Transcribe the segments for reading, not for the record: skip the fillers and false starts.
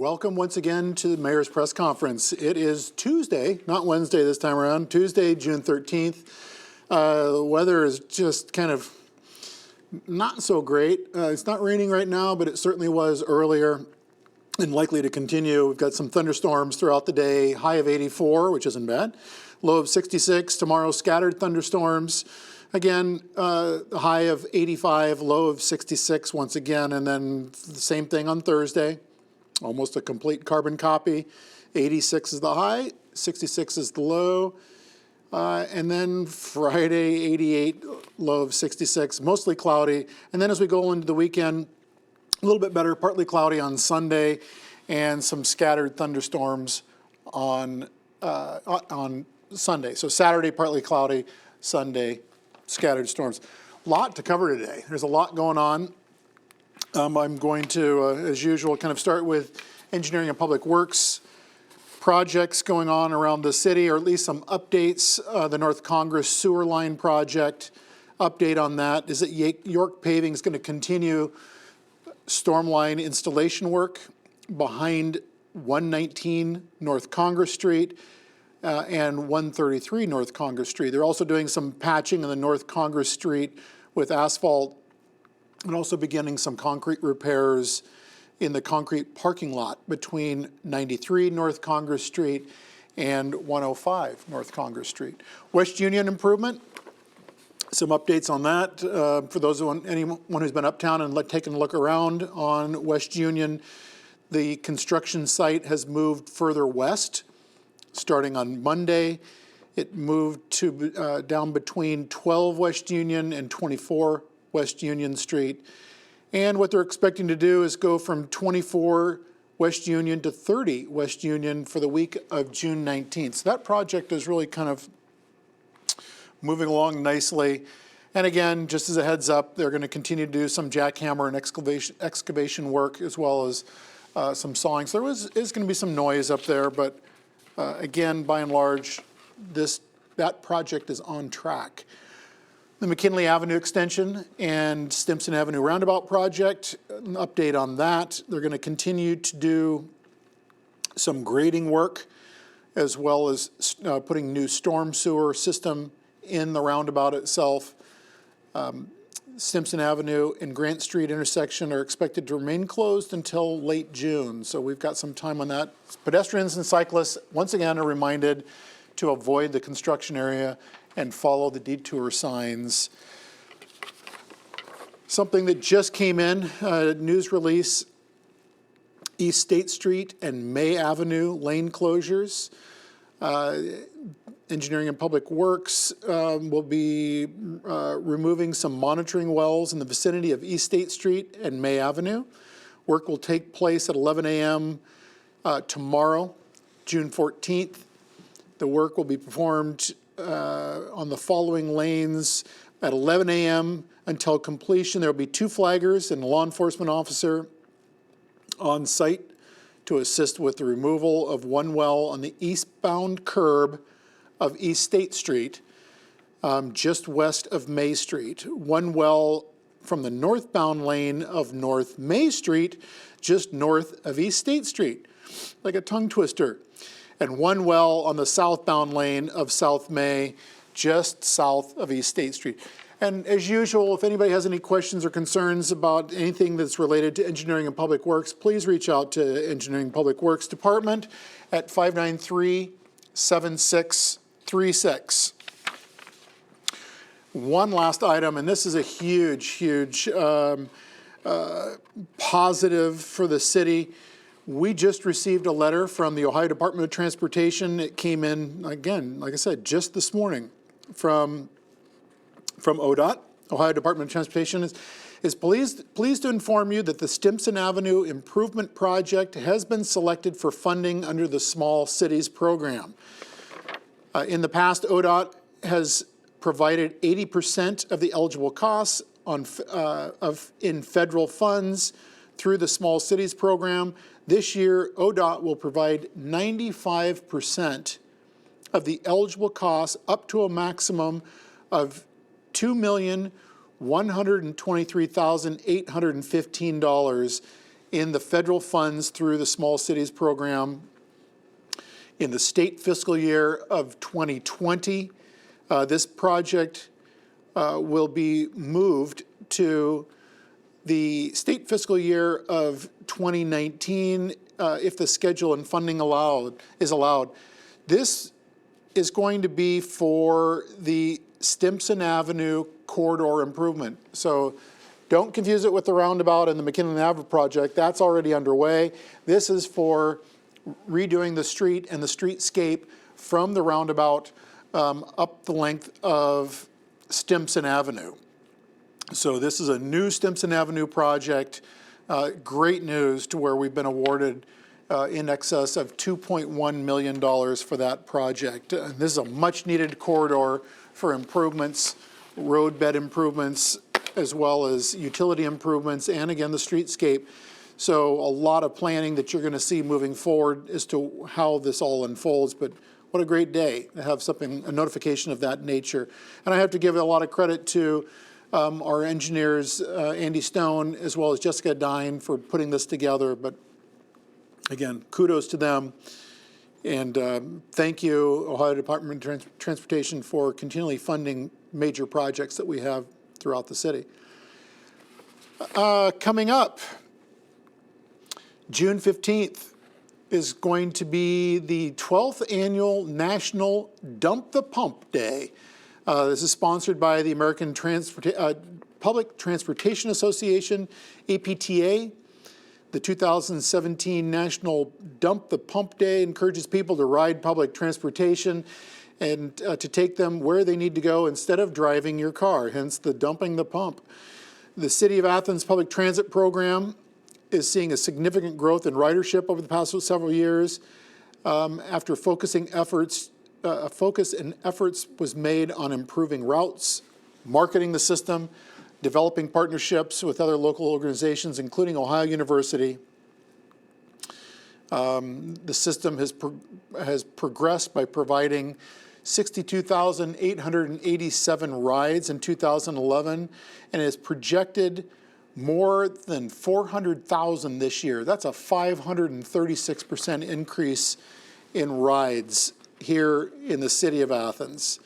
Welcome once again to the Mayor's Press Conference. It is Tuesday, not Wednesday this time around, Tuesday, June 13th. The weather is just kind of not so great. It's not raining right now, but it certainly was earlier and likely to continue. We've got some thunderstorms throughout the day, high of 84, which isn't bad, low of 66. Tomorrow, scattered thunderstorms. Again, high of 85, low of 66 once again, and then the same thing on Thursday. Almost a complete carbon copy. 86 is the high, 66 is the low, and then Friday, 88, low of 66, mostly cloudy. And then as we go into the weekend, a little bit better, partly cloudy on Sunday, and some scattered thunderstorms on Sunday. So Saturday, partly cloudy, Sunday, scattered storms. A lot to cover today. There's a lot going on. I'm going to, as usual, kind of start with engineering and public works projects going on around the city, or at least some updates. The North Congress sewer line project, update on that is that York Paving is going to continue storm line installation work behind 119 North Congress Street and 133 North Congress Street. They're also doing some patching in the North Congress Street with asphalt, and also beginning some concrete repairs in the concrete parking lot between 93 North Congress Street and 105 North Congress Street. West Union improvement, some updates on that. For those anyone who's been uptown and taken a look around on West Union, the construction site has moved further west. Starting on Monday, it moved to down between 12 West Union and 24 West Union Street. And what they're expecting to do is go from 24 West Union to 30 West Union for the week of June 19th. So that project is really kind of moving along nicely. And again, just as a heads up, they're going to continue to do some jackhammer and excavation work, as well as some sawing. So there is going to be some noise up there, but again, by and large, that project is on track. The McKinley Avenue extension and Stimson Avenue roundabout project, an update on that. They're going to continue to do some grading work, as well as putting new storm sewer system in the roundabout itself. Stimson Avenue and Grant Street intersection are expected to remain closed until late June, so we've got some time on that. Pedestrians and cyclists, once again, are reminded to avoid the construction area and follow the detour signs. Something that just came in, news release, East State Street and May Avenue lane closures. Engineering and Public Works will be removing some monitoring wells in the vicinity of East State Street and May Avenue. Work will take place at 11 a.m. Tomorrow, June 14th. The work will be performed on the following lanes at 11 a.m. until completion. There will be 2 flaggers and a law enforcement officer on site to assist with the removal of one well on the eastbound curb of East State Street, just west of May Street. One well from the northbound lane of North May Street, just north of East State Street, like a tongue twister. And one well on the southbound lane of South May, just south of East State Street. And as usual, if anybody has any questions or concerns about anything that's related to Engineering and Public Works, please reach out to Engineering and Public Works Department at 593-7636. One last item, and this is a huge positive for the city. We just received a letter from the Ohio Department of Transportation. It came in, again, like I said, just this morning from ODOT. Ohio Department of Transportation is pleased to inform you that the Stimson Avenue Improvement Project has been selected for funding under the Small Cities Program. In the past, ODOT has provided 80% of the eligible costs in federal funds through the Small Cities Program. This year, ODOT will provide 95% of the eligible costs up to a maximum of $2,123,815 in the federal funds through the Small Cities Program. In the state fiscal year of 2020, this project will be moved to the state fiscal year of 2019 if the schedule and funding is allowed. This is going to be for the Stimson Avenue corridor improvement. So don't confuse it with the roundabout and the McKinley Ave project. That's already underway. This is for redoing the street and the streetscape from the roundabout up the length of Stimson Avenue. So this is a new Stimson Avenue project. Great news to where we've been awarded in excess of $2.1 million for that project. This is a much needed corridor for improvements, road bed improvements, as well as utility improvements, and again, the streetscape. So a lot of planning that you're going to see moving forward as to how this all unfolds. But what a great day to have a notification of that nature. And I have to give a lot of credit to our engineers, Andy Stone, as well as Jessica Dine, for putting this together. But again, kudos to them. And thank you, Ohio Department of Transportation, for continually funding major projects that we have throughout the city. Coming up, June 15th is going to be the 12th annual National Dump the Pump Day. This is sponsored by the American Public Transportation Association, APTA. The 2017 National Dump the Pump Day encourages people to ride public transportation and to take them where they need to go instead of driving your car, hence the dumping the pump. The City of Athens Public Transit Program is seeing a significant growth in ridership over the past several years after a focus and efforts was made on improving routes, marketing the system, developing partnerships with other local organizations, including Ohio University. The system has progressed by providing 62,887 rides in 2011 and is projected more than 400,000 this year. That's a 536% increase in rides here in the city of Athens.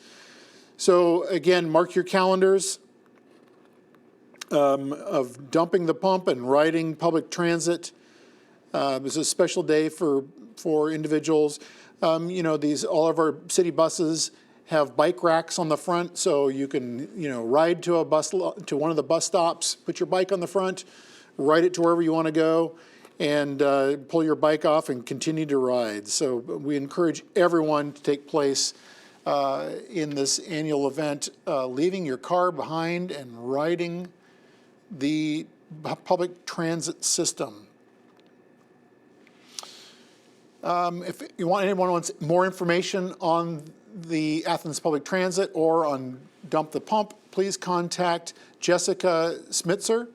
So again, mark your calendars of dumping the pump and riding public transit. It's a special day for individuals. All of our city buses have bike racks on the front, so you can ride to one of the bus stops, put your bike on the front, ride it to wherever you want to go, and pull your bike off and continue to ride. So we encourage everyone to take place in this annual event, leaving your car behind and riding the public transit system. If anyone wants more information on the Athens Public Transit or on Dump the Pump, please contact Jessica Smitzer.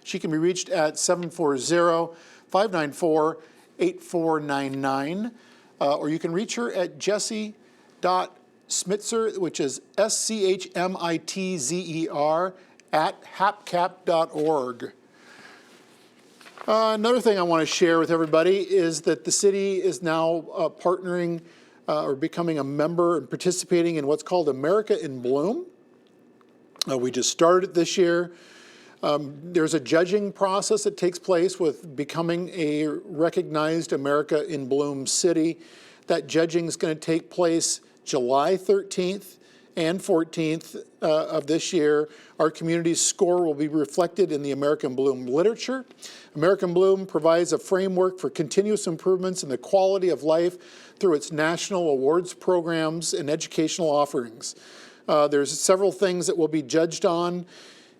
She can be reached at 740-594-8499, or you can reach her at jessie.smitzer, which is SCHMITZER, @hapcap.org. Another thing I want to share with everybody is that the city is now partnering or becoming a member and participating in what's called America in Bloom. We just started this year. There's a judging process that takes place with becoming a recognized America in Bloom city. That judging is going to take place July 13th and 14th of this year. Our community's score will be reflected in the American Bloom literature. American Bloom provides a framework for continuous improvements in the quality of life through its national awards programs and educational offerings. There's several things that will be judged on.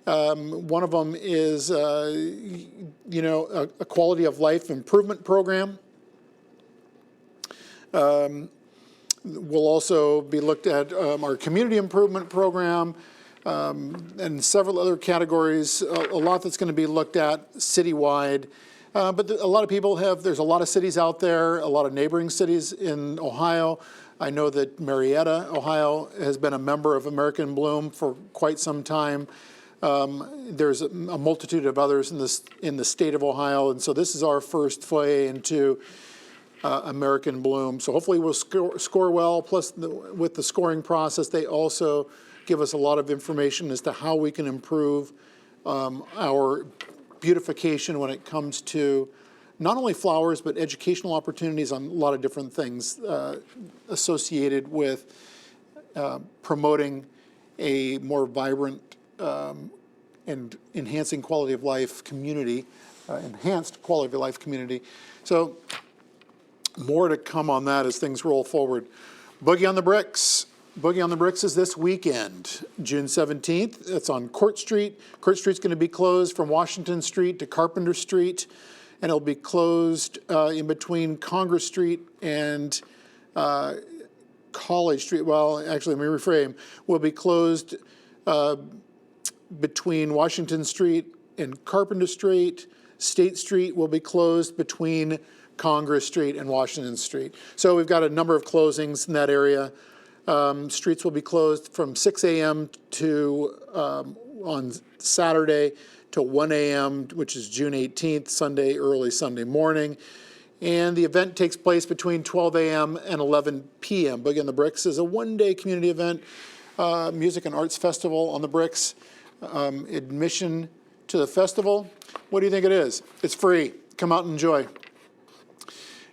One of them is, a quality of life improvement program. We'll also be looked at our community improvement program and several other categories, a lot that's going to be looked at citywide. But a lot of people there's a lot of cities out there, a lot of neighboring cities in Ohio. I know that Marietta, Ohio, has been a member of American Bloom for quite some time. There's a multitude of others in the state of Ohio, and so this is our first foray into American Bloom. So hopefully we'll score well. Plus, with the scoring process, they also give us a lot of information as to how we can improve our beautification when it comes to not only flowers, but educational opportunities on a lot of different things associated with promoting a more vibrant and enhancing quality of life community, enhanced quality of life community. So more to come on that as things roll forward. Boogie on the Bricks. Boogie on the Bricks is this weekend, June 17th. It's on Court Street. Court Street's going to be closed from Washington Street to Carpenter Street, and it'll be closed in between Congress Street and College Street. Well, actually, let me reframe. Will be closed between Washington Street and Carpenter Street. State Street will be closed between Congress Street and Washington Street. So we've got a number of closings in that area. Streets will be closed from 6 a.m. to on Saturday to 1 a.m., which is June 18th, Sunday, early Sunday morning. And the event takes place between 12 a.m. and 11 p.m. Boogie on the Bricks is a one-day community event, music and arts festival on the Bricks. Admission to the festival, what do you think it is? It's free. Come out and enjoy.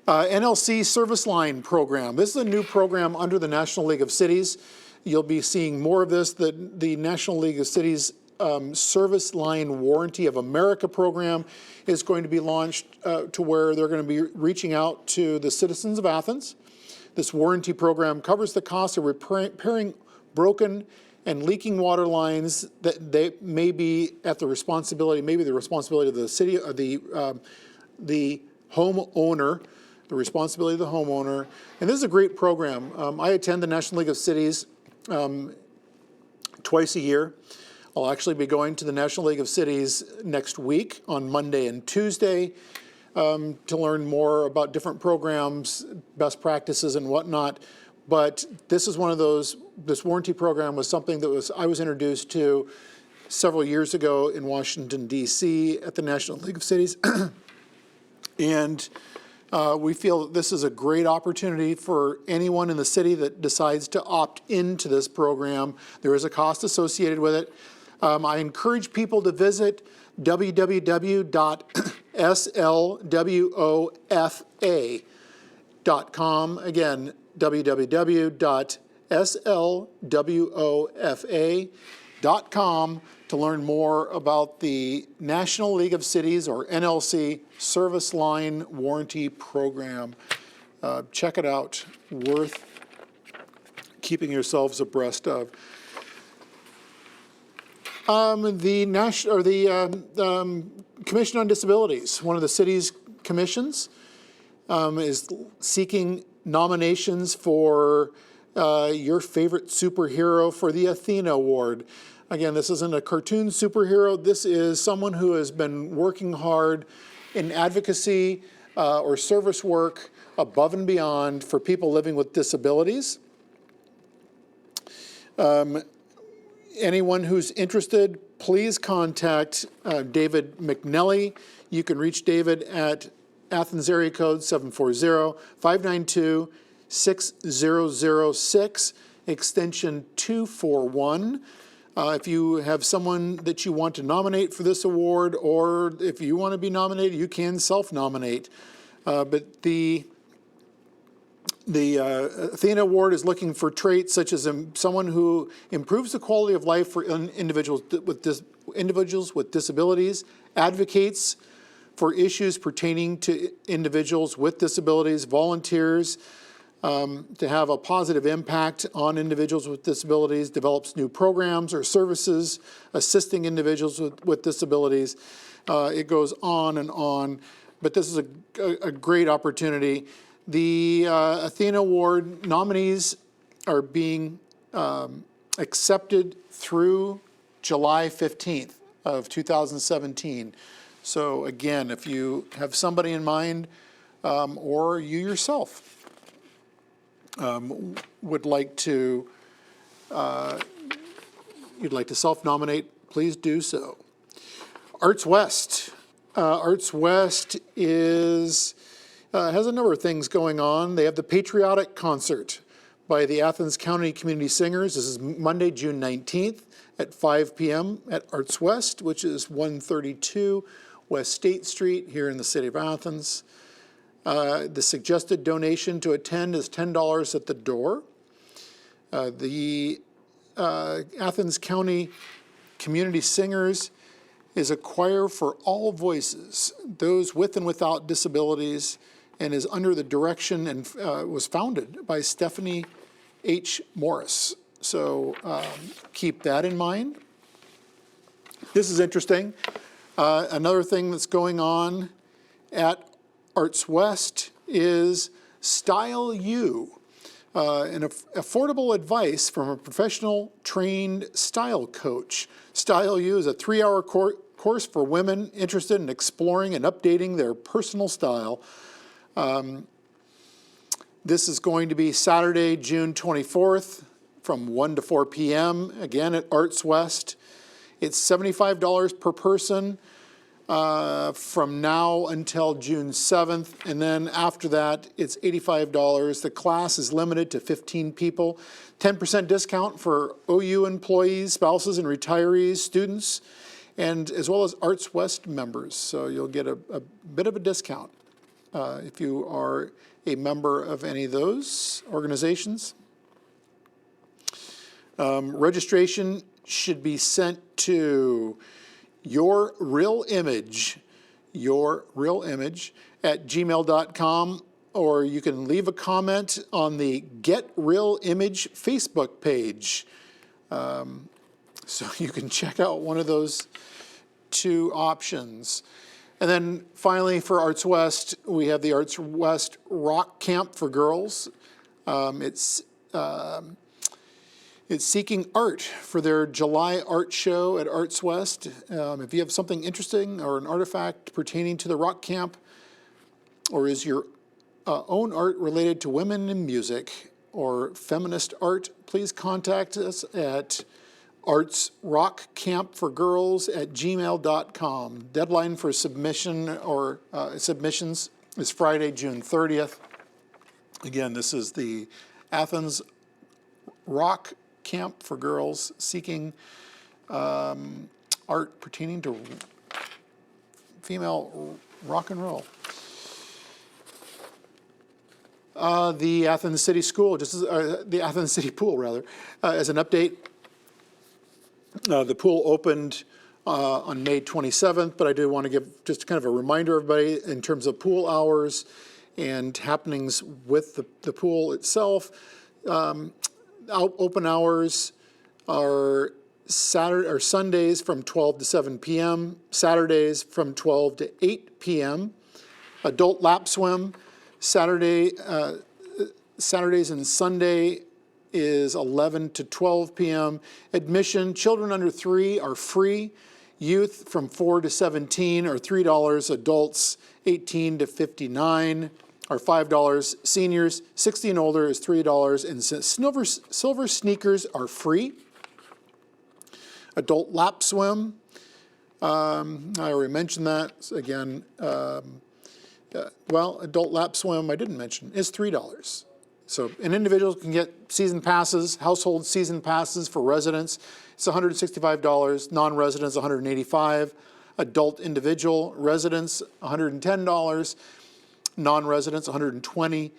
NLC Service Line Program. This is a new program under the National League of Cities. You'll be seeing more of this. The National League of Cities Service Line Warranty of America program is going to be launched to where they're going to be reaching out to the citizens of Athens. This warranty program covers the cost of repairing broken and leaking water lines that they may be at the responsibility, maybe the responsibility of the city, or the homeowner, the responsibility of the homeowner. And this is a great program. I attend the National League of Cities twice a year. I'll actually be going to the National League of Cities next week on Monday and Tuesday to learn more about different programs, best practices and whatnot. But this is one of those, this warranty program was something that I was introduced to several years ago in Washington, D.C. at the National League of Cities. And we feel that this is a great opportunity for anyone in the city that decides to opt into this program. There is a cost associated with it. I encourage people to visit www.slwofa.com. Again, www.slwofa.com to learn more about the National League of Cities, or NLC, Service Line Warranty Program. Check it out. Worth keeping yourselves abreast of. The Commission on Disabilities, one of the city's commissions, is seeking nominations for your favorite superhero for the Athena Award. Again, this isn't a cartoon superhero. This is someone who has been working hard in advocacy or service work above and beyond for people living with disabilities. Anyone who's interested, please contact David McNelly. You can reach David at Athens area code 740-592-6006, extension 241. If you have someone that you want to nominate for this award, or if you want to be nominated, you can self-nominate. But the Athena Award is looking for traits such as someone who improves the quality of life for individuals with disabilities, advocates for issues pertaining to individuals with disabilities, volunteers to have a positive impact on individuals with disabilities, develops new programs or services assisting individuals with disabilities. It goes on, but this is a great opportunity. The Athena Award nominees are being accepted through July 15th of 2017. So again, if you have somebody in mind, or you yourself would like to, you'd like to self-nominate, please do so. Arts West. Arts West is has a number of things going on. They have the Patriotic Concert by the Athens County Community Singers. This is Monday, June 19th at 5 p.m. at Arts West, which is 132 West State Street here in the city of Athens. The suggested donation to attend is $10 at the door. The Athens County Community Singers is a choir for all voices, those with and without disabilities, and is under the direction and was founded by Stephanie H. Morris. So keep that in mind. This is interesting. Another thing that's going on at Arts West is Style U, an affordable advice from a professional trained style coach. Style U is a 3-hour course for women interested in exploring and updating their personal style. This is going to be Saturday, June 24th from 1 to 4 p.m., again at Arts West. It's $75 per person from now until June 7th, and then after that, it's $85. The class is limited to 15 people. 10% discount for OU employees, spouses, and retirees, students, and as well as Arts West members. So you'll get a bit of a discount if you are a member of any of those organizations. Registration should be sent to your real image at gmail.com, or you can leave a comment on the Get Real Image Facebook page. So you can check out one of those two options. And then finally for Arts West, we have the Arts West Rock Camp for Girls. It's seeking art for their July art show at Arts West. If you have something interesting or an artifact pertaining to the rock camp, or is your own art related to women in music or feminist art, please contact us at artsrockcampforgirls@gmail.com. Deadline for submission or submissions is Friday, June 30th. Again, this is the Athens Rock Camp for Girls seeking art pertaining to female rock and roll. The Athens City School, the Athens City Pool, rather, as an update. The pool opened on May 27th, but I do want to give just kind of a reminder, everybody, in terms of pool hours and happenings with the pool itself. Open hours are Sundays from 12 to 7 p.m., Saturdays from 12 to 8 p.m. Adult lap swim, Saturdays and Sunday is 11 to 12 p.m. Admission, children under 3 are free. Youth from 4 to 17 are $3. Adults 18 to 59 are $5. Seniors 60 and older is $3. And silver sneakers are free. Adult lap swim, I already mentioned that. Again, adult lap swim, I didn't mention, is $3. So an individual can get season passes, household season passes for residents. It's $165, non-residents $185, adult individual residents $110, non-residents $120,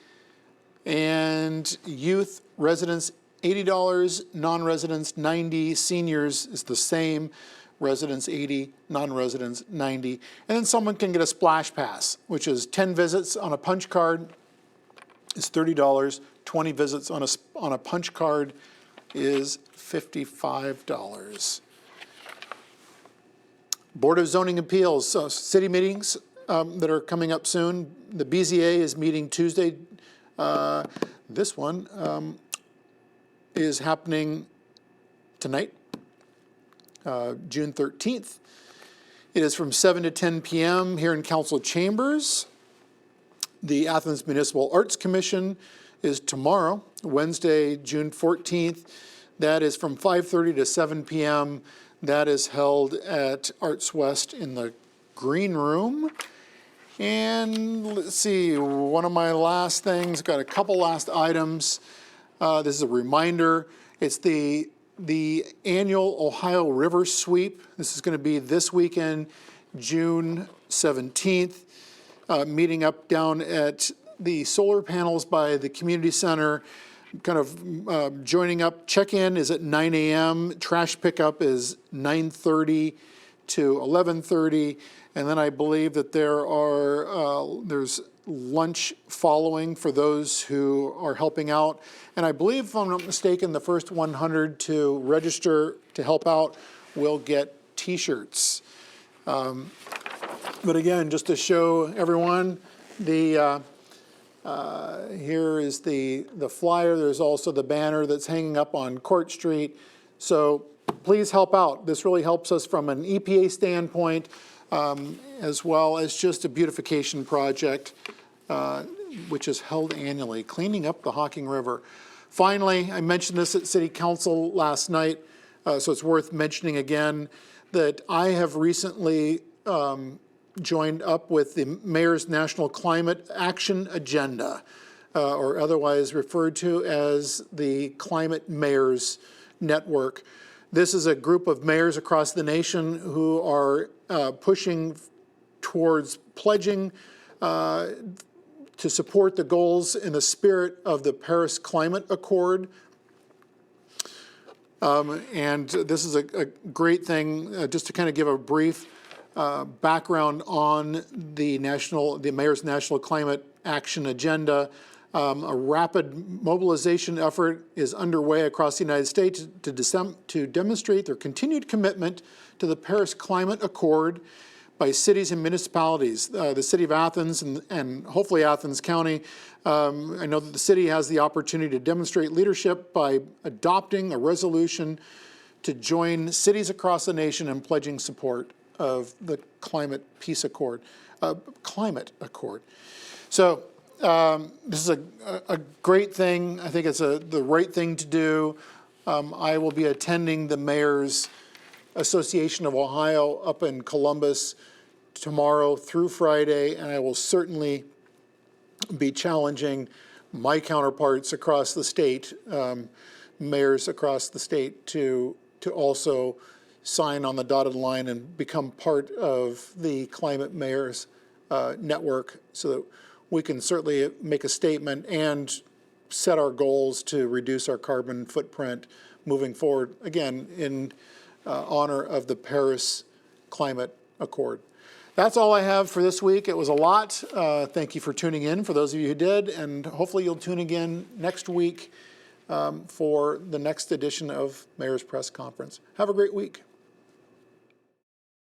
and youth residents $80, non-residents $90, seniors is the same, residents $80, non-residents $90. And then someone can get a splash pass, which is 10 visits on a punch card is $30, 20 visits on a punch card is $55. Board of Zoning Appeals, so city meetings that are coming up soon. The BZA is meeting Tuesday. This one is happening tonight, June 13th. It is from 7 to 10 p.m. here in council chambers. The Athens Municipal Arts Commission is tomorrow, Wednesday, June 14th. That is from 5:30 to 7 p.m. That is held at Arts West in the green room. And let's see, one of my last things, got a couple last items. This is a reminder. It's the annual Ohio River Sweep. This is going to be this weekend, June 17th. Meeting up down at the solar panels by the community center, kind of joining up. Check-in is at 9 a.m. Trash pickup is 9:30 to 11:30. And then I believe that there's lunch following for those who are helping out. And I believe, if I'm not mistaken, the first 100 to register to help out will get T-shirts. But again, just to show everyone, here is the flyer. There's also the banner that's hanging up on Court Street. So please help out. This really helps us from an EPA standpoint, as well as just a beautification project, which is held annually, cleaning up the Hocking River. Finally, I mentioned this at City Council last night, so it's worth mentioning again, that I have recently joined up with the Mayor's National Climate Action Agenda, or otherwise referred to as the Climate Mayors Network. This is a group of mayors across the nation who are pushing towards pledging to support the goals in the spirit of the Paris Climate Accord. And this is a great thing, just to kind of give a brief background on the Mayor's National Climate Action Agenda. A rapid mobilization effort is underway across the United States to demonstrate their continued commitment to the Paris Climate Accord by cities and municipalities. The City of Athens and hopefully Athens County. I know that the city has the opportunity to demonstrate leadership by adopting a resolution to join cities across the nation in pledging support of the Climate Peace Accord, Climate Accord. So this is a great thing. I think it's the right thing to do. I will be attending the Mayor's Association of Ohio up in Columbus tomorrow through Friday, and I will certainly be challenging my counterparts across the state, mayors across the state, to also sign on the dotted line and become part of the Climate Mayors Network, so that we can certainly make a statement and set our goals to reduce our carbon footprint moving forward, again, in honor of the Paris Climate Accord. That's all I have for this week. It was a lot. Thank you for tuning in, for those of you who did, and hopefully you'll tune again next week for the next edition of Mayor's Press Conference. Have a great week.